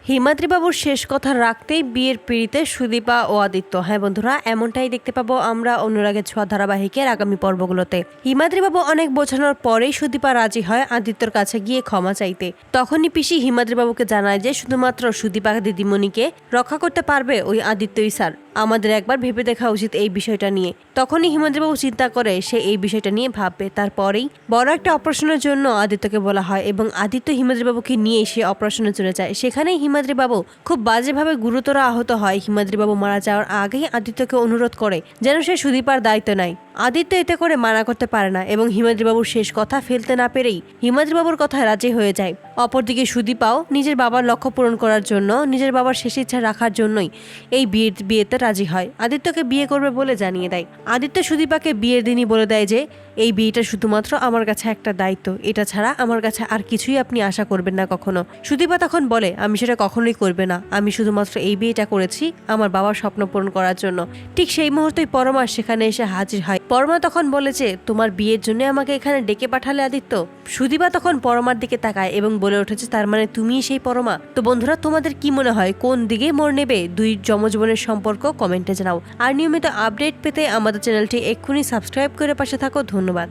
হিমাদ্রি বাবুর শেষ কথা রাখতেই বিয়ের পিড়িতে সুদীপা ও আদিত্য। হ্যাঁ বন্ধুরা, এমনটাই দেখতে পাবো আমরা অনুরাগের ছোঁয়া ধারাবাহিকের আগামী পর্বগুলোতে। হিমাদ্রি বাবু অনেক বোঝানোর পরেই সুদীপা রাজি হয় আদিত্যর কাছে গিয়ে ক্ষমা চাইতে। তখনই পিসি হিমাদ্রি বাবুকে জানায় যে শুধুমাত্র সুদীপা দিদিমণিকে রক্ষা করতে পারবে ওই আদিত্যই স্যার। আমাদের একবার ভেবে দেখা উচিত এই বিষয়টা নিয়ে। তখনই হিমাদ্রিবাবু চিন্তা করে সে এই বিষয়টা নিয়ে ভাববে। তারপরেই বড় একটা অপারেশনের জন্য আদিত্যকে বলা হয় এবং আদিত্য হিমাদ্রিবাবুকে নিয়ে সে অপারেশনে চলে যায়। সেখানেই হিমাদ্রিবাবু খুব বাজেভাবে গুরুতর আহত হয়। হিমাদ্রিবাবু মারা যাওয়ার আগেই আদিত্যকে অনুরোধ করে যেন সে সুদীপার দায়িত্ব নেয়। আদিত্য এতে করে মানা করতে পারে না এবং হিমাদ্রিবাবুর শেষ কথা ফেলতে না পেরেই হিমাদ্রিবাবুর কথায় রাজি হয়ে যায়। অপরদিকে সুদীপাও নিজের বাবার লক্ষ্য পূরণ করার জন্য, নিজের বাবার শেষ ইচ্ছা রাখার জন্যই এই বিয়েতে রাজি হয়। আদিত্যকে বিয়ে করবে বলে জানিয়ে দেয়। আদিত্য সুদীপাকে বিয়ের দিনই বলে দেয় যে এই বিয়েটা শুধুমাত্র আমার কাছে একটা দায়িত্ব, এটা ছাড়া আমার কাছে আর কিছুই আপনি আশা করবেন না কখনো। সুদীপা তখন বলে আমি সেটা কখনোই করবে না, আমি শুধুমাত্র এই বিয়েটা করেছি আমার বাবার স্বপ্ন পূরণ করার জন্য। ঠিক সেই মুহূর্তেই পরমা সেখানে এসে হাজির হয়। পরমা তখন বলেছে তোমার বিয়ের জন্য আমাকে এখানে ডেকে পাঠালে আদিত্য। সুদীপা তখন পরমার দিকে তাকায় এবং বলে উঠেছে তার মানে তুমিই সেই পরমা। তো বন্ধুরা, তোমাদের কি মনে হয় কোন দিকে মোড় নেবে দুই যমজীবনের সম্পর্ক? কমেন্টে জানাও। আর নিয়মিত আপডেট পেতে আমাদের চ্যানেলটি এক্ষুনি সাবস্ক্রাইব করে পাশে থাকো। ধন্যবাদ।